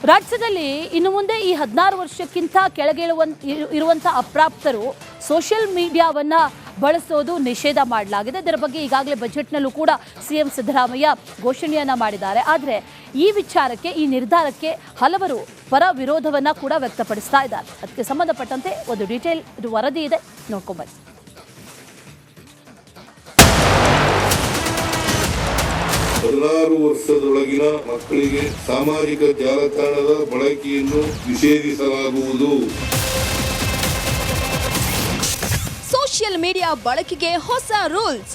ರಾಜ್ಯದಲ್ಲಿ ಇನ್ನು ಮುಂದೆ ಈ 16 ವರ್ಷಕ್ಕಿಂತ ಕೆಳಗೆ ಇರುವಂತ ಅಪ್ರಾಪ್ತರು ಸೋಷಿಯಲ್ ಮೀಡಿಯಾವನ್ನ ಬಳಸೋದು ನಿಷೇಧ ಮಾಡಲಾಗಿದೆ. ಇದರ ಬಗ್ಗೆ ಈಗಾಗಲೇ ಬಜೆಟ್ನಲ್ಲೂ ಕೂಡ ಸಿಎಂ ಸಿದ್ದರಾಮಯ್ಯ ಘೋಷಣೆಯನ್ನ ಮಾಡಿದ್ದಾರೆ. ಆದರೆ ಈ ವಿಚಾರಕ್ಕೆ, ಈ ನಿರ್ಧಾರಕ್ಕೆ ಹಲವರು ಪರ ವಿರೋಧವನ್ನ ಕೂಡ ವ್ಯಕ್ತಪಡಿಸ್ತಾ ಇದ್ದಾರೆ. ಅದಕ್ಕೆ ಸಂಬಂಧಪಟ್ಟಂತೆ ಒಂದು ಡೀಟೇಲ್ ವರದಿ ಇದೆ, ನೋಡ್ಕೊಂಬನ್ನಿ. 16 ವರ್ಷದೊಳಗಿನ ಮಕ್ಕಳಿಗೆ ಸಾಮಾಜಿಕ ಜಾಲತಾಣದ ಬಳಕೆಯನ್ನು ನಿಷೇಧಿಸಲಾಗುವುದು. ಸೋಷಿಯಲ್ ಮೀಡಿಯಾ ಬಳಕೆಗೆ ಹೊಸ ರೂಲ್ಸ್.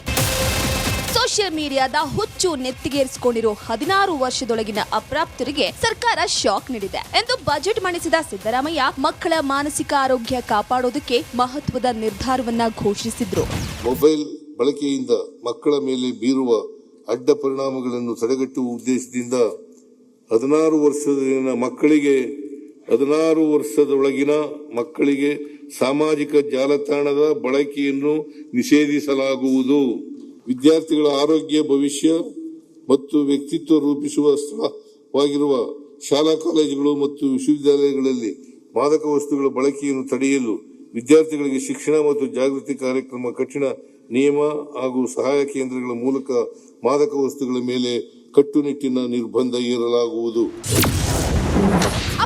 ಸೋಷಿಯಲ್ ಮೀಡಿಯಾದ ಹುಚ್ಚು ನೆತ್ತಿಗೇರಿಸಿಕೊಂಡಿರೋ 16 ವರ್ಷದೊಳಗಿನ ಅಪ್ರಾಪ್ತರಿಗೆ ಸರ್ಕಾರ ಶಾಕ್ ನೀಡಿದೆ ಎಂದು ಬಜೆಟ್ ಮಂಡಿಸಿದ ಸಿದ್ದರಾಮಯ್ಯ ಮಕ್ಕಳ ಮಾನಸಿಕ ಆರೋಗ್ಯ ಕಾಪಾಡೋದಕ್ಕೆ ಮಹತ್ವದ ನಿರ್ಧಾರವನ್ನ ಘೋಷಿಸಿದ್ರು. ಮೊಬೈಲ್ ಬಳಕೆಯಿಂದ ಮಕ್ಕಳ ಮೇಲೆ ಬೀರುವ ಅಡ್ಡ ಪರಿಣಾಮಗಳನ್ನು ತಡೆಗಟ್ಟುವ ಉದ್ದೇಶದಿಂದ 16 ವರ್ಷದೊಳಗಿನ ಮಕ್ಕಳಿಗೆ ಸಾಮಾಜಿಕ ಜಾಲತಾಣದ ಬಳಕೆಯನ್ನು ನಿಷೇಧಿಸಲಾಗುವುದು. ವಿದ್ಯಾರ್ಥಿಗಳ ಆರೋಗ್ಯ, ಭವಿಷ್ಯ ಮತ್ತು ವ್ಯಕ್ತಿತ್ವ ರೂಪಿಸುವ ಸ್ಥಳವಾಗಿರುವ ಶಾಲಾ ಕಾಲೇಜುಗಳು ಮತ್ತು ವಿಶ್ವವಿದ್ಯಾಲಯಗಳಲ್ಲಿ ಮಾದಕ ವಸ್ತುಗಳ ಬಳಕೆಯನ್ನು ತಡೆಯಲು ವಿದ್ಯಾರ್ಥಿಗಳಿಗೆ ಶಿಕ್ಷಣ ಮತ್ತು ಜಾಗೃತಿ ಕಾರ್ಯಕ್ರಮ, ಕಠಿಣ ನಿಯಮ ಹಾಗೂ ಸಹಾಯ ಕೇಂದ್ರಗಳ ಮೂಲಕ ಮಾದಕ ವಸ್ತುಗಳ ಮೇಲೆ ಕಟ್ಟುನಿಟ್ಟಿನ ನಿರ್ಬಂಧ ಹೇರಲಾಗುವುದು.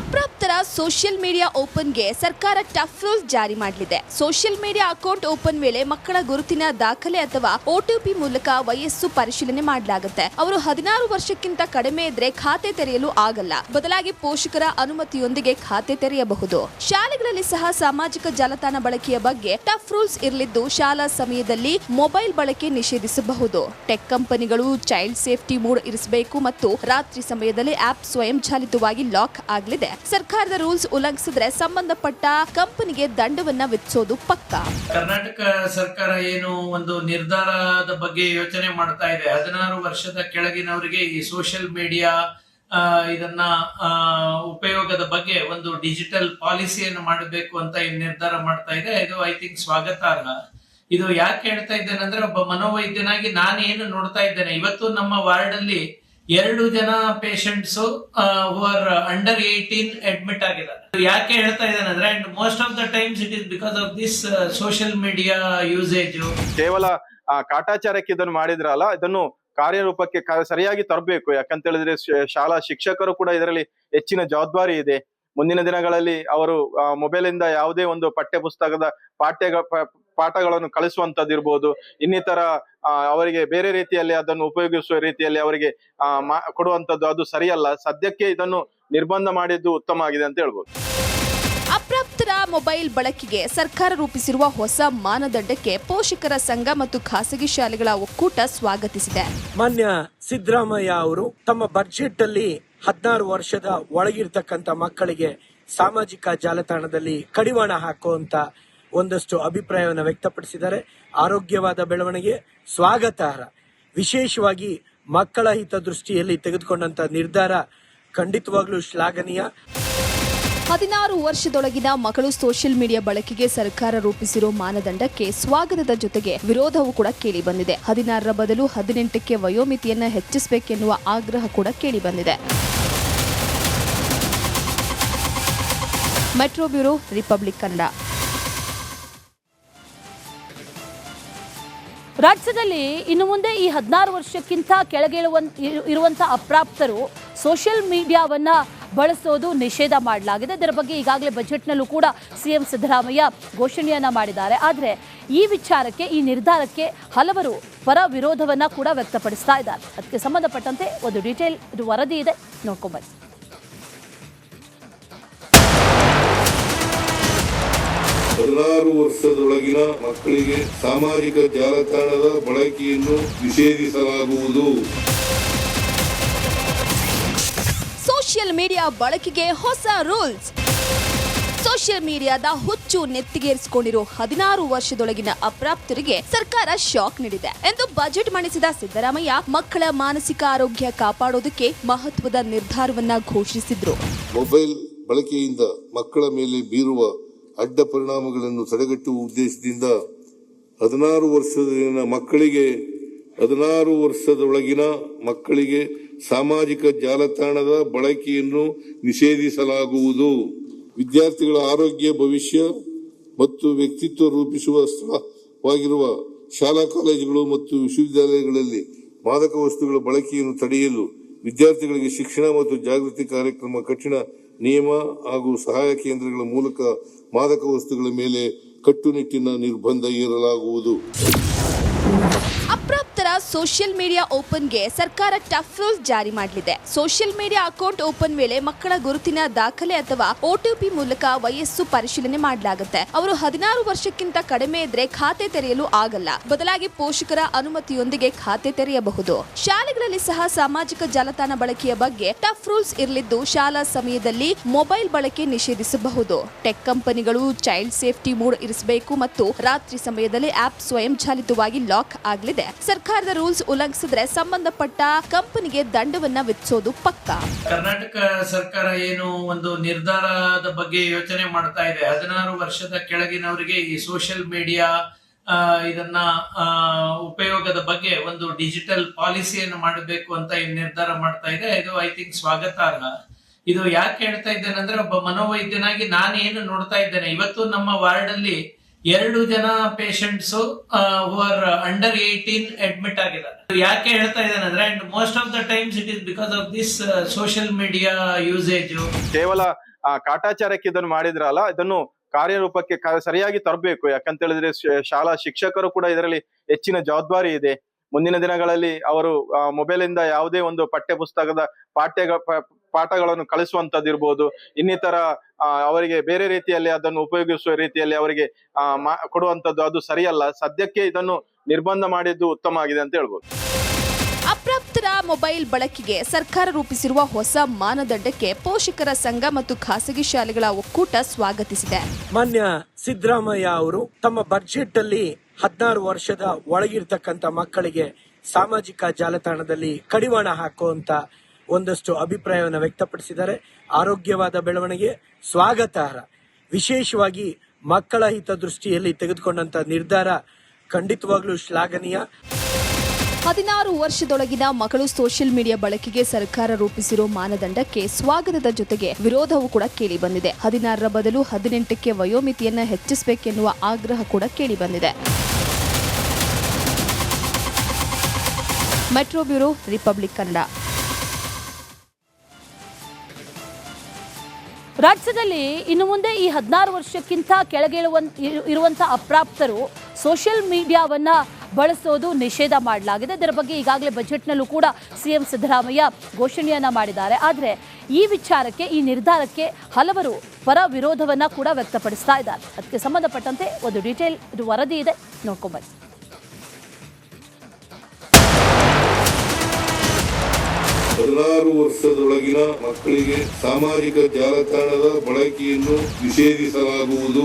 ಅಪ್ರಾಪ್ತರ ಸೋಷಿಯಲ್ ಮೀಡಿಯಾ ಓಪನ್ಗೆ ಸರ್ಕಾರ ಟಫ್ ರೂಲ್ಸ್ ಜಾರಿ ಮಾಡಲಿದೆ. ಸೋಷಿಯಲ್ ಮೀಡಿಯಾ ಅಕೌಂಟ್ ಓಪನ್ ವೇಳೆ ಮಕ್ಕಳ ಗುರುತಿನ ದಾಖಲೆ ಅಥವಾ OTP ಮೂಲಕ ವಯಸ್ಸು ಪರಿಶೀಲನೆ ಮಾಡಲಾಗುತ್ತೆ. ಅವರು 16 ವರ್ಷಕ್ಕಿಂತ ಕಡಿಮೆ ಇದ್ರೆ ಖಾತೆ ತೆರೆಯಲು ಆಗಲ್ಲ. ಬದಲಾಗಿ ಪೋಷಕರ ಅನುಮತಿಯೊಂದಿಗೆ ಖಾತೆ ತೆರೆಯಬಹುದು. ಶಾಲೆಗಳಲ್ಲಿ ಸಹ ಸಾಮಾಜಿಕ ಜಾಲತಾಣ ಬಳಕೆಯ ಬಗ್ಗೆ ಟಫ್ ರೂಲ್ಸ್ ಇರಲಿದ್ದು, ಶಾಲಾ ಸಮಯದಲ್ಲಿ ಮೊಬೈಲ್ ಬಳಕೆ ನಿಷೇಧಿಸಬಹುದು. ಟೆಕ್ ಕಂಪನಿಗಳು ಚೈಲ್ಡ್ ಸೇಫ್ಟಿ ಮೋಡ್ ಇರಿಸಬೇಕು ಮತ್ತು ರಾತ್ರಿ ಸಮಯದಲ್ಲಿ ಆಪ್ ಸ್ವಯಂ ಚಾಲಿತವಾಗಿ ಲಾಕ್ ಆಗಲಿದೆ. ಸರ್ಕಾರದ ರೂಲ್ಸ್ ಉಲ್ಲಂಘಿಸಿದ್ರೆ ಸಂಬಂಧಪಟ್ಟ ಕಂಪನಿಗೆ ದಂಡವನ್ನ ವಿಧಿಸೋದು ಪಕ್ಕಾ. ಕರ್ನಾಟಕ ಸರ್ಕಾರ ಏನು ಒಂದು ನಿರ್ಧಾರದ ಬಗ್ಗೆ ಯೋಚನೆ ಮಾಡ್ತಾ ಇದೆ, 16 ವರ್ಷದ ಕೆಳಗಿನವರಿಗೆ ಈ ಸೋಷಿಯಲ್ ಮೀಡಿಯಾ ಇದನ್ನ ಉಪಯೋಗದ ಬಗ್ಗೆ ಒಂದು ಡಿಜಿಟಲ್ ಪಾಲಿಸಿಯನ್ನು ಮಾಡಬೇಕು ಅಂತ ನಿರ್ಧಾರ ಮಾಡ್ತಾ ಇದೆ. ಇದು ಐ ಥಿಂಕ್ ಸ್ವಾಗತಾರ್ಹ. ಇದು ಯಾಕೆ ಹೇಳ್ತಾ ಇದ್ದೇನೆ ಅಂದ್ರೆ, ಒಬ್ಬ ಮನೋವೈದ್ಯನಾಗಿ ನಾನು ಏನು ನೋಡ್ತಾ ಇದ್ದೇನೆ, ಇವತ್ತು ನಮ್ಮ ವಾರ್ಡ್ ಅಲ್ಲಿ 2 ಜನ patients who are under 18 admit ಆಗಿದ್ದಾರೆ. ಯಾಕೆ ಹೇಳ್ತಾ ಇದ್ದೇನೆ ಅಂದ್ರೆ, and most of the times it is because of this social media usage. ಕೇವಲ ಕಾಟಾಚಾರಕ್ಕೆ ಇದನ್ನು ಮಾಡಿದ್ರಲ್ಲ, ಇದನ್ನು ಕಾರ್ಯರೂಪಕ್ಕೆ ಸರಿಯಾಗಿ ತರಬೇಕು. ಯಾಕಂತ ಹೇಳಿದ್ರೆ ಶಾಲಾ ಶಿಕ್ಷಕರು ಕೂಡ ಇದರಲ್ಲಿ ಹೆಚ್ಚಿನ ಜವಾಬ್ದಾರಿ ಇದೆ. ಮುಂದಿನ ದಿನಗಳಲ್ಲಿ ಅವರು ಮೊಬೈಲ್ ಇಂದ ಯಾವುದೇ ಒಂದು ಪಠ್ಯ ಪುಸ್ತಕದ ಪಾಠಗಳನ್ನು ಕಲಿಸುವಂತದ್ದು ಇರ್ಬೋದು, ಇನ್ನಿತರ ಅವರಿಗೆ ಬೇರೆ ರೀತಿಯಲ್ಲಿ ಅದನ್ನು ಉಪಯೋಗಿಸುವ ರೀತಿಯಲ್ಲಿ ಅವರಿಗೆ ಕೊಡುವಂತದ್ದು ಅದು ಸರಿಯಲ್ಲ. ಸದ್ಯಕ್ಕೆ ಇದನ್ನು ನಿರ್ಬಂಧ ಮಾಡಿದ್ದು ಉತ್ತಮ ಆಗಿದೆ ಅಂತ ಹೇಳ್ಬೋದು. ಅಪ್ರಾಪ್ತರ ಮೊಬೈಲ್ ಬಳಕೆಗೆ ಸರ್ಕಾರ ರೂಪಿಸಿರುವ ಹೊಸ ಮಾನದಂಡಕ್ಕೆ ಪೋಷಕರ ಸಂಘ ಮತ್ತು ಖಾಸಗಿ ಶಾಲೆಗಳ ಒಕ್ಕೂಟ ಸ್ವಾಗತಿಸಿದೆ. ಮಾನ್ಯ ಸಿದ್ದರಾಮಯ್ಯ ಅವರು ತಮ್ಮ ಬಜೆಟ್ ಅಲ್ಲಿ 16 ವರ್ಷದ ಒಳಗಿರ್ತಕ್ಕಂಥ ಮಕ್ಕಳಿಗೆ ಸಾಮಾಜಿಕ ಜಾಲತಾಣದಲ್ಲಿ ಕಡಿವಾಣ ಹಾಕುವಂತ ಒಂದಷ್ಟು ಅಭಿಪ್ರಾಯವನ್ನು ವ್ಯಕ್ತಪಡಿಸಿದ್ದಾರೆ. ಆರೋಗ್ಯವಾದ ಬೆಳವಣಿಗೆ ಸ್ವಾಗತಾರ್ಹ. ವಿಶೇಷವಾಗಿ ಮಕ್ಕಳ ಹಿತದೃಷ್ಟಿಯಲ್ಲಿ ತೆಗೆದುಕೊಂಡಂತ ನಿರ್ಧಾರ ಖಂಡಿತವಾಗ್ಲೂ ಶ್ಲಾಘನೀಯ. 16 ವರ್ಷದೊಳಗಿನ ಮಕ್ಕಳು ಸೋಷಿಯಲ್ ಮೀಡಿಯಾ ಬಳಕೆಗೆ ಸರ್ಕಾರ ರೂಪಿಸಿರೋ ಮಾನದಂಡಕ್ಕೆ ಸ್ವಾಗತದ ಜೊತೆಗೆ ವಿರೋಧವೂ ಕೂಡ ಕೇಳಿ ಬಂದಿದೆ. 16ರ ಬದಲು 18ಕ್ಕೆ ವಯೋಮಿತಿಯನ್ನ ಹೆಚ್ಚಿಸಬೇಕೆನ್ನುವ ಆಗ್ರಹ ಕೂಡ ಕೇಳಿ ಬಂದಿದೆ. Metro bureau, republic Kannada. ರಾಜ್ಯದಲ್ಲಿ ಇನ್ನು ಮುಂದೆ ಈ 16 ವರ್ಷಕ್ಕಿಂತ ಕೆಳಗೆ ಇರುವಂತ ಅಪ್ರಾಪ್ತರು ಸೋಷಿಯಲ್ ಮೀಡಿಯಾವನ್ನ ಬಳಸೋದು ನಿಷೇಧ ಮಾಡಲಾಗಿದೆ. ಇದರ ಬಗ್ಗೆ ಈಗಾಗಲೇ ಬಜೆಟ್ನಲ್ಲೂ ಕೂಡ ಸಿಎಂ ಸಿದ್ದರಾಮಯ್ಯ ಘೋಷಣೆಯನ್ನ ಮಾಡಿದ್ದಾರೆ. ಆದರೆ ಈ ವಿಚಾರಕ್ಕೆ, ಈ ನಿರ್ಧಾರಕ್ಕೆ ಹಲವರು ಪರ ವಿರೋಧವನ್ನ ಕೂಡ ವ್ಯಕ್ತಪಡಿಸ್ತಾ ಇದ್ದಾರೆ. ಅದಕ್ಕೆ ಸಂಬಂಧಪಟ್ಟಂತೆ ಒಂದು ಡೀಟೇಲ್ ವರದಿ ಇದೆ, ನೋಡ್ಕೊಂಬನ್ನಿ. 16 ವರ್ಷದೊಳಗಿನ ಮಕ್ಕಳಿಗೆ ಸಾಮಾಜಿಕ ಜಾಲತಾಣದ ಬಳಕೆಯನ್ನು ನಿಷೇಧಿಸಲಾಗುವುದು. ಸೋಷಿಯಲ್ ಮೀಡಿಯಾ ಬಳಕೆಗೆ ಹೊಸ ರೂಲ್ಸ್. ಸೋಷಿಯಲ್ ಮೀಡಿಯಾದ ಹುಚ್ಚು ನೆತ್ತಿಗೇರಿಸಿಕೊಂಡಿರೋ 16 ವರ್ಷದೊಳಗಿನ ಅಪ್ರಾಪ್ತರಿಗೆ ಸರ್ಕಾರ ಶಾಕ್ ನೀಡಿದೆ ಎಂದು ಬಜೆಟ್ ಮಂಡಿಸಿದ ಸಿದ್ದರಾಮಯ್ಯ ಮಕ್ಕಳ ಮಾನಸಿಕ ಆರೋಗ್ಯ ಕಾಪಾಡೋದಕ್ಕೆ ಮಹತ್ವದ ನಿರ್ಧಾರವನ್ನ ಘೋಷಿಸಿದ್ರು. ಮೊಬೈಲ್ ಬಳಕೆಯಿಂದ ಮಕ್ಕಳ ಮೇಲೆ ಬೀರುವ ಅಡ್ಡ ಪರಿಣಾಮಗಳನ್ನು ತಡೆಗಟ್ಟುವ ಉದ್ದೇಶದಿಂದ 16 ವರ್ಷದೊಳಗಿನ ಮಕ್ಕಳಿಗೆ ಸಾಮಾಜಿಕ ಜಾಲತಾಣದ ಬಳಕೆಯನ್ನು ನಿಷೇಧಿಸಲಾಗುವುದು. ವಿದ್ಯಾರ್ಥಿಗಳ ಆರೋಗ್ಯ, ಭವಿಷ್ಯ ಮತ್ತು ವ್ಯಕ್ತಿತ್ವ ರೂಪಿಸುವ ಸ್ಥಳವಾಗಿರುವ ಶಾಲಾ ಕಾಲೇಜುಗಳು ಮತ್ತು ವಿಶ್ವವಿದ್ಯಾಲಯಗಳಲ್ಲಿ ಮಾದಕ ವಸ್ತುಗಳ ಬಳಕೆಯನ್ನು ತಡೆಯಲು ವಿದ್ಯಾರ್ಥಿಗಳಿಗೆ ಶಿಕ್ಷಣ ಮತ್ತು ಜಾಗೃತಿ ಕಾರ್ಯಕ್ರಮ, ಕಠಿಣ ನಿಯಮ ಹಾಗೂ ಸಹಾಯ ಕೇಂದ್ರಗಳ ಮೂಲಕ ಮಾದಕ ವಸ್ತುಗಳ ಮೇಲೆ ಕಟ್ಟುನಿಟ್ಟಿನ ನಿರ್ಬಂಧ ಹೇರಲಾಗುವುದು. ಅಪ್ರಾಪ್ತರ ಸೋಷಿಯಲ್ ಮೀಡಿಯಾ ಓಪನ್ಗೆ ಸರ್ಕಾರ ಟಫ್ ರೂಲ್ಸ್ ಜಾರಿ ಮಾಡಲಿದೆ. ಸೋಷಿಯಲ್ ಮೀಡಿಯಾ ಅಕೌಂಟ್ ಓಪನ್ ವೇಳೆ ಮಕ್ಕಳ ಗುರುತಿನ ದಾಖಲೆ ಅಥವಾ OTP ಮೂಲಕ ವಯಸ್ಸು ಪರಿಶೀಲನೆ ಮಾಡಲಾಗುತ್ತೆ. ಅವರು 16 ವರ್ಷಕ್ಕಿಂತ ಕಡಿಮೆ ಇದ್ರೆ ಖಾತೆ ತೆರೆಯಲು ಆಗಲ್ಲ. ಬದಲಾಗಿ ಪೋಷಕರ ಅನುಮತಿಯೊಂದಿಗೆ ಖಾತೆ ತೆರೆಯಬಹುದು. ಶಾಲೆಗಳಲ್ಲಿ ಸಹ ಸಾಮಾಜಿಕ ಜಾಲತಾಣ ಬಳಕೆಯ ಬಗ್ಗೆ ಟಫ್ ರೂಲ್ಸ್ ಇರಲಿದ್ದು, ಶಾಲಾ ಸಮಯದಲ್ಲಿ ಮೊಬೈಲ್ ಬಳಕೆ ನಿಷೇಧಿಸಬಹುದು. ಟೆಕ್ ಕಂಪನಿಗಳು ಚೈಲ್ಡ್ ಸೇಫ್ಟಿ ಮೋಡ್ ಇರಿಸಬೇಕು ಮತ್ತು ರಾತ್ರಿ ಸಮಯದಲ್ಲಿ ಆಪ್ ಸ್ವಯಂ ಚಾಲಿತವಾಗಿ ಲಾಕ್ ಆಗಲಿದೆ. ಸರ್ಕಾರದ ರೂಲ್ಸ್ ಉಲ್ಲಂಘಿಸಿದ್ರೆ ಸಂಬಂಧಪಟ್ಟ ಕಂಪನಿಗೆ ದಂಡವನ್ನ ವಿಧಿಸೋದು ಪಕ್ಕಾ. ಕರ್ನಾಟಕ ಸರ್ಕಾರ ಏನು ಒಂದು ನಿರ್ಧಾರದ ಬಗ್ಗೆ ಯೋಚನೆ ಮಾಡ್ತಾ ಇದೆ, 16 ವರ್ಷದ ಕೆಳಗಿನವರಿಗೆ ಈ ಸೋಷಿಯಲ್ ಮೀಡಿಯಾ ಇದನ್ನ ಉಪಯೋಗದ ಬಗ್ಗೆ ಒಂದು ಡಿಜಿಟಲ್ ಪಾಲಿಸಿಯನ್ನು ಮಾಡಬೇಕು ಅಂತ ಈ ನಿರ್ಧಾರ ಮಾಡ್ತಾ ಇದೆ. ಇದು ಐ ಥಿಂಕ್ ಸ್ವಾಗತಾರ್ಹ. ಇದು ಯಾಕೆ ಹೇಳ್ತಾ ಇದ್ದೇನೆ ಅಂದ್ರೆ, ಒಬ್ಬ ಮನೋವೈದ್ಯನಾಗಿ ನಾನು ಏನು ನೋಡ್ತಾ ಇದ್ದೇನೆ, ಇವತ್ತು ನಮ್ಮ ವಾರ್ಡ್ ಅಲ್ಲಿ 2 ಜನ patients who are under 18 admit ಆಗಿದ್ದಾರೆ. ಯಾಕೆ ಹೇಳ್ತಾ ಇದ್ದೇನೆ ಅಂದ್ರೆ, and most of the times it is because of this social media usage. ಕೇವಲ ಕಾಟಾಚಾರಕ್ಕೆ ಇದನ್ನು ಮಾಡಿದ್ರಲ್ಲ, ಇದನ್ನು ಕಾರ್ಯರೂಪಕ್ಕೆ ಸರಿಯಾಗಿ ತರಬೇಕು. ಯಾಕಂತ ಹೇಳಿದ್ರೆ ಶಾಲಾ ಶಿಕ್ಷಕರು ಕೂಡ ಇದರಲ್ಲಿ ಹೆಚ್ಚಿನ ಜವಾಬ್ದಾರಿ ಇದೆ. ಮುಂದಿನ ದಿನಗಳಲ್ಲಿ ಅವರು ಮೊಬೈಲ್ ಇಂದ ಯಾವುದೇ ಒಂದು ಪಠ್ಯ ಪುಸ್ತಕದ ಪಾಠಗಳನ್ನು ಕಳಿಸುವಂತದ್ದು ಇರ್ಬೋದು, ಇನ್ನಿತರ ಅವರಿಗೆ ಬೇರೆ ರೀತಿಯಲ್ಲಿ ಅದನ್ನು ಉಪಯೋಗಿಸುವ ರೀತಿಯಲ್ಲಿ ಅವರಿಗೆ ಕೊಡುವಂತದ್ದು ಅದು ಸರಿಯಲ್ಲ. ಸದ್ಯಕ್ಕೆ ಇದನ್ನು ನಿರ್ಬಂಧ ಮಾಡಿದ್ದು ಉತ್ತಮ ಆಗಿದೆ ಅಂತ ಹೇಳ್ಬೋದು. ಅಪ್ರಾಪ್ತರ ಮೊಬೈಲ್ ಬಳಕೆಗೆ ಸರ್ಕಾರ ರೂಪಿಸಿರುವ ಹೊಸ ಮಾನದಂಡಕ್ಕೆ ಪೋಷಕರ ಸಂಘ ಮತ್ತು ಖಾಸಗಿ ಶಾಲೆಗಳ ಒಕ್ಕೂಟ ಸ್ವಾಗತಿಸಿದೆ. ಮಾನ್ಯ ಸಿದ್ದರಾಮಯ್ಯ ಅವರು ತಮ್ಮ ಬಜೆಟ್ ಅಲ್ಲಿ 16 ವರ್ಷದ ಒಳಗಿರ್ತಕ್ಕಂಥ ಮಕ್ಕಳಿಗೆ ಸಾಮಾಜಿಕ ಜಾಲತಾಣದಲ್ಲಿ ಕಡಿವಾಣ ಹಾಕುವಂತ ಒಂದಷ್ಟು ಅಭಿಪ್ರಾಯವನ್ನು ವ್ಯಕ್ತಪಡಿಸಿದ್ದಾರೆ. ಆರೋಗ್ಯವಾದ ಬೆಳವಣಿಗೆ ಸ್ವಾಗತಾರ್ಹ. ವಿಶೇಷವಾಗಿ ಮಕ್ಕಳ ಹಿತದೃಷ್ಟಿಯಲ್ಲಿ ತೆಗೆದುಕೊಂಡಂತ ನಿರ್ಧಾರ ಖಂಡಿತವಾಗ್ಲೂ ಶ್ಲಾಘನೀಯ. 16 ವರ್ಷದೊಳಗಿನ ಮಕ್ಕಳು ಸೋಷಿಯಲ್ ಮೀಡಿಯಾ ಬಳಕೆಗೆ ಸರ್ಕಾರ ರೂಪಿಸಿರೋ ಮಾನದಂಡಕ್ಕೆ ಸ್ವಾಗತದ ಜೊತೆಗೆ ವಿರೋಧವೂ ಕೂಡ ಕೇಳಿ ಬಂದಿದೆ. 16ರ ಬದಲು 18ಕ್ಕೆ ವಯೋಮಿತಿಯನ್ನ ಹೆಚ್ಚಿಸಬೇಕೆನ್ನುವ ಆಗ್ರಹ ಕೂಡ ಕೇಳಿ ಬಂದಿದೆ. Metro bureau, republic Kannada. ರಾಜ್ಯದಲ್ಲಿ ಇನ್ನು ಮುಂದೆ ಈ 16 ವರ್ಷಕ್ಕಿಂತ ಕೆಳಗೆ ಇರುವಂತಹ ಅಪ್ರಾಪ್ತರು ಸೋಷಿಯಲ್ ಮೀಡಿಯಾವನ್ನ ಬಳಸೋದು ನಿಷೇಧ ಮಾಡಲಾಗಿದೆ. ಇದರ ಬಗ್ಗೆ ಈಗಾಗಲೇ ಬಜೆಟ್ನಲ್ಲೂ ಕೂಡ ಸಿಎಂ ಸಿದ್ದರಾಮಯ್ಯ ಘೋಷಣೆಯನ್ನ ಮಾಡಿದ್ದಾರೆ. ಆದರೆ ಈ ವಿಚಾರಕ್ಕೆ, ಈ ನಿರ್ಧಾರಕ್ಕೆ ಹಲವರು ಪರ ವಿರೋಧವನ್ನ ಕೂಡ ವ್ಯಕ್ತಪಡಿಸ್ತಾ ಇದ್ದಾರೆ. ಅದಕ್ಕೆ ಸಂಬಂಧಪಟ್ಟಂತೆ ಒಂದು ಡೀಟೇಲ್ ವರದಿ ಇದೆ, ನೋಡ್ಕೊಂಬನ್ನಿ. ಹದಿನಾರು ವರ್ಷದೊಳಗಿನ ಮಕ್ಕಳಿಗೆ ಸಾಮಾಜಿಕ ಜಾಲತಾಣದ ಬಳಕೆಯನ್ನು ನಿಷೇಧಿಸಲಾಗುವುದು.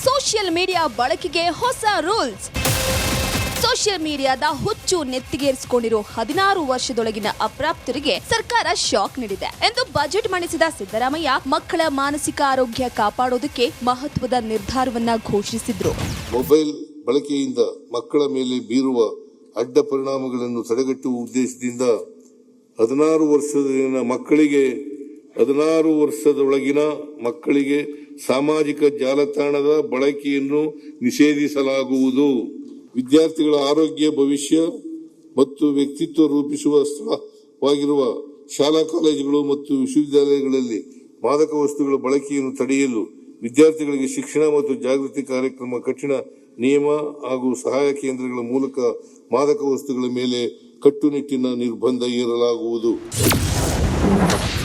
ಸೋಷಿಯಲ್ ಮೀಡಿಯಾ ಬಳಕೆಗೆ ಹೊಸ ರೂಲ್ಸ್. ಸೋಷಿಯಲ್ ಮೀಡಿಯಾದ ಹುಚ್ಚು ನೆತ್ತಿಗೇರಿಸಿಕೊಂಡಿರೋ 16 ವರ್ಷದೊಳಗಿನ ಅಪ್ರಾಪ್ತರಿಗೆ ಸರ್ಕಾರ ಶಾಕ್ ನೀಡಿದೆ ಎಂದು ಬಜೆಟ್ ಮಂಡಿಸಿದ ಸಿದ್ದರಾಮಯ್ಯ ಮಕ್ಕಳ ಮಾನಸಿಕ ಆರೋಗ್ಯ ಕಾಪಾಡೋದಕ್ಕೆ ಮಹತ್ವದ ನಿರ್ಧಾರವನ್ನ ಘೋಷಿಸಿದ್ರು. ಮೊಬೈಲ್ ಬಳಕೆಯಿಂದ ಮಕ್ಕಳ ಮೇಲೆ ಬೀರುವ ಅಡ್ಡ ಪರಿಣಾಮಗಳನ್ನು ತಡೆಗಟ್ಟುವ ಉದ್ದೇಶದಿಂದ 16 ವರ್ಷದೊಳಗಿನ ಮಕ್ಕಳಿಗೆ ಸಾಮಾಜಿಕ ಜಾಲತಾಣದ ಬಳಕೆಯನ್ನು ನಿಷೇಧಿಸಲಾಗುವುದು. ವಿದ್ಯಾರ್ಥಿಗಳ ಆರೋಗ್ಯ, ಭವಿಷ್ಯ ಮತ್ತು ವ್ಯಕ್ತಿತ್ವ ರೂಪಿಸುವ ಸ್ಥಳವಾಗಿರುವ ಶಾಲಾ ಕಾಲೇಜುಗಳು ಮತ್ತು ವಿಶ್ವವಿದ್ಯಾಲಯಗಳಲ್ಲಿ ಮಾದಕ ವಸ್ತುಗಳ ಬಳಕೆಯನ್ನು ತಡೆಯಲು ವಿದ್ಯಾರ್ಥಿಗಳಿಗೆ ಶಿಕ್ಷಣ ಮತ್ತು ಜಾಗೃತಿ ಕಾರ್ಯಕ್ರಮ, ಕಠಿಣ ನಿಯಮ ಹಾಗೂ ಸಹಾಯ ಕೇಂದ್ರಗಳ ಮೂಲಕ ಮಾದಕ ವಸ್ತುಗಳ ಮೇಲೆ ಕಟ್ಟುನಿಟ್ಟಿನ ನಿರ್ಬಂಧ ಹೇರಲಾಗುವುದು.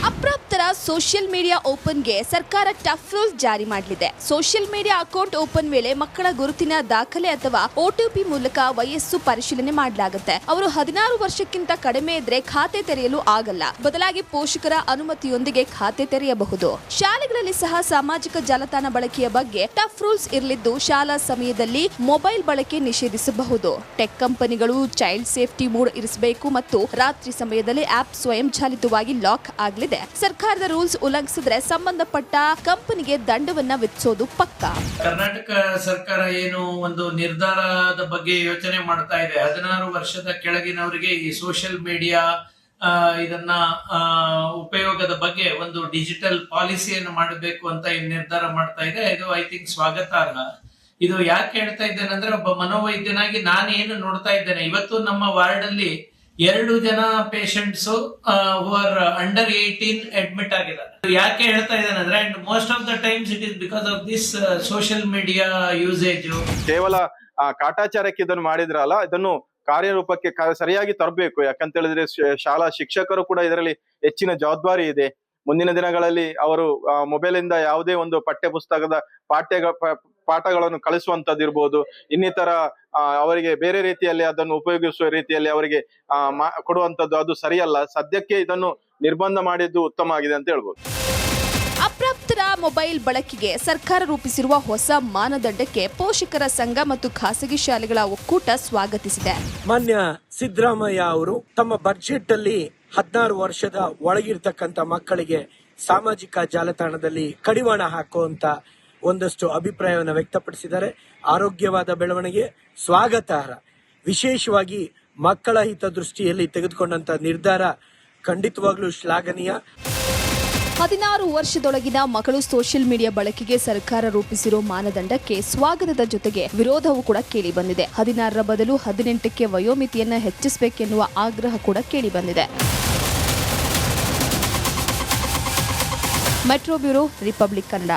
ಅಪ್ರಾಪ್ತರ ಸೋಷಿಯಲ್ ಮೀಡಿಯಾ ಓಪನ್ಗೆ ಸರ್ಕಾರ ಟಫ್ ರೂಲ್ಸ್ ಜಾರಿ ಮಾಡಲಿದೆ. ಸೋಷಿಯಲ್ ಮೀಡಿಯಾ ಅಕೌಂಟ್ ಓಪನ್ ವೇಳೆ ಮಕ್ಕಳ ಗುರುತಿನ ದಾಖಲೆ ಅಥವಾ OTP ಮೂಲಕ ವಯಸ್ಸು ಪರಿಶೀಲನೆ ಮಾಡಲಾಗುತ್ತೆ. ಅವರು 16 ವರ್ಷಕ್ಕಿಂತ ಕಡಿಮೆ ಇದ್ರೆ ಖಾತೆ ತೆರೆಯಲು ಆಗಲ್ಲ. ಬದಲಾಗಿ ಪೋಷಕರ ಅನುಮತಿಯೊಂದಿಗೆ ಖಾತೆ ತೆರೆಯಬಹುದು. ಶಾಲೆಗಳಲ್ಲಿ ಸಹ ಸಾಮಾಜಿಕ ಜಾಲತಾಣ ಬಳಕೆಯ ಬಗ್ಗೆ ಟಫ್ ರೂಲ್ಸ್ ಇರಲಿದ್ದು, ಶಾಲಾ ಸಮಯದಲ್ಲಿ ಮೊಬೈಲ್ ಬಳಕೆ ನಿಷೇಧಿಸಬಹುದು. ಟೆಕ್ ಕಂಪನಿಗಳು ಚೈಲ್ಡ್ ಸೇಫ್ಟಿ ಮೋಡ್ ಇರಿಸಬೇಕು ಮತ್ತು ರಾತ್ರಿ ಸಮಯದಲ್ಲಿ ಆಪ್ ಸ್ವಯಂ ಚಾಲಿತವಾಗಿ ಲಾಕ್ ಆಗಲಿದೆ. ಸರ್ಕಾರ ಸರ್ಕಾರದ ರೂಲ್ಸ್ ಉಲ್ಲಂಘಿಸಿದ್ರೆ ಸಂಬಂಧಪಟ್ಟ ಕಂಪನಿಗೆ ದಂಡವನ್ನ ವಿಧಿಸೋದು ಪಕ್ಕಾ. ಕರ್ನಾಟಕ ಸರ್ಕಾರ ಏನು ಒಂದು ನಿರ್ಧಾರದ ಬಗ್ಗೆ ಯೋಚನೆ ಮಾಡ್ತಾ ಇದೆ, 16 ವರ್ಷದ ಕೆಳಗಿನವರಿಗೆ ಈ ಸೋಷಿಯಲ್ ಮೀಡಿಯಾ ಇದನ್ನ ಉಪಯೋಗದ ಬಗ್ಗೆ ಒಂದು ಡಿಜಿಟಲ್ ಪಾಲಿಸಿಯನ್ನು ಮಾಡಬೇಕು ಅಂತ ಈ ನಿರ್ಧಾರ ಮಾಡ್ತಾ ಇದೆ. ಇದು ಐ ಥಿಂಕ್ ಸ್ವಾಗತಾರ್ಹ. ಇದು ಯಾಕೆ ಹೇಳ್ತಾ ಇದ್ದೇನೆ ಅಂದ್ರೆ, ಒಬ್ಬ ಮನೋವೈದ್ಯನಾಗಿ ನಾನು ಏನು ನೋಡ್ತಾ ಇದ್ದೇನೆ, ಇವತ್ತು ನಮ್ಮ ವಾರ್ಡ್ ಅಲ್ಲಿ 2 ಜನ patients who are under 18 admit ಆಗಿದ್ದಾರೆ. ಯಾಕೆ ಹೇಳ್ತಾ ಇದ್ದೇನೆ ಅಂದ್ರೆ, and most of the times it is because of this social media usage. ಕೇವಲ ಕಾಟಾಚಾರಕ್ಕೆ ಇದನ್ನು ಮಾಡಿದ್ರಲ್ಲ, ಇದನ್ನು ಕಾರ್ಯರೂಪಕ್ಕೆ ಸರಿಯಾಗಿ ತರಬೇಕು. ಯಾಕಂತ ಹೇಳಿದ್ರೆ ಶಾಲಾ ಶಿಕ್ಷಕರು ಕೂಡ ಇದರಲ್ಲಿ ಹೆಚ್ಚಿನ ಜವಾಬ್ದಾರಿ ಇದೆ. ಮುಂದಿನ ದಿನಗಳಲ್ಲಿ ಅವರು ಮೊಬೈಲ್ ಇಂದ ಯಾವುದೇ ಒಂದು ಪಠ್ಯ ಪುಸ್ತಕದ ಪಾಠಗಳನ್ನು ಕಳಿಸುವಂತದ್ದು ಇರ್ಬೋದು, ಇನ್ನಿತರ ಅವರಿಗೆ ಬೇರೆ ರೀತಿಯಲ್ಲಿ ಅದನ್ನು ಉಪಯೋಗಿಸುವ ರೀತಿಯಲ್ಲಿ ಅವರಿಗೆ ಕೊಡುವಂತದ್ದು ಅದು ಸರಿಯಲ್ಲ. ಸದ್ಯಕ್ಕೆ ಇದನ್ನು ನಿರ್ಬಂಧ ಮಾಡಿದ್ದು ಉತ್ತಮ ಆಗಿದೆ ಅಂತ ಹೇಳ್ಬೋದು. ಅಪ್ರಾಪ್ತರ ಮೊಬೈಲ್ ಬಳಕೆಗೆ ಸರ್ಕಾರ ರೂಪಿಸಿರುವ ಹೊಸ ಮಾನದಂಡಕ್ಕೆ ಪೋಷಕರ ಸಂಘ ಮತ್ತು ಖಾಸಗಿ ಶಾಲೆಗಳ ಒಕ್ಕೂಟ ಸ್ವಾಗತಿಸಿದೆ. ಮಾನ್ಯ ಸಿದ್ದರಾಮಯ್ಯ ಅವರು ತಮ್ಮ ಬಜೆಟ್ ಅಲ್ಲಿ 16 ವರ್ಷದ ಒಳಗಿರ್ತಕ್ಕಂಥ ಮಕ್ಕಳಿಗೆ ಸಾಮಾಜಿಕ ಜಾಲತಾಣದಲ್ಲಿ ಕಡಿವಾಣ ಹಾಕುವಂತ ಒಂದಷ್ಟು ಅಭಿಪ್ರಾಯವನ್ನು ವ್ಯಕ್ತಪಡಿಸಿದ್ದಾರೆ. ಆರೋಗ್ಯವಾದ ಬೆಳವಣಿಗೆ ಸ್ವಾಗತಾರ್ಹ. ವಿಶೇಷವಾಗಿ ಮಕ್ಕಳ ಹಿತದೃಷ್ಟಿಯಲ್ಲಿ ತೆಗೆದುಕೊಂಡಂತ ನಿರ್ಧಾರ ಖಂಡಿತವಾಗ್ಲೂ ಶ್ಲಾಘನೀಯ. 16 ವರ್ಷದೊಳಗಿನ ಮಕ್ಕಳು ಸೋಷಿಯಲ್ ಮೀಡಿಯಾ ಬಳಕೆಗೆ ಸರ್ಕಾರ ರೂಪಿಸಿರೋ ಮಾನದಂಡಕ್ಕೆ ಸ್ವಾಗತದ ಜೊತೆಗೆ ವಿರೋಧವೂ ಕೂಡ ಕೇಳಿ ಬಂದಿದೆ. 16ರ ಬದಲು 18ಕ್ಕೆ ವಯೋಮಿತಿಯನ್ನ ಹೆಚ್ಚಿಸಬೇಕೆನ್ನುವ ಆಗ್ರಹ ಕೂಡ ಕೇಳಿ ಬಂದಿದೆ. Metro bureau, republic Kannada.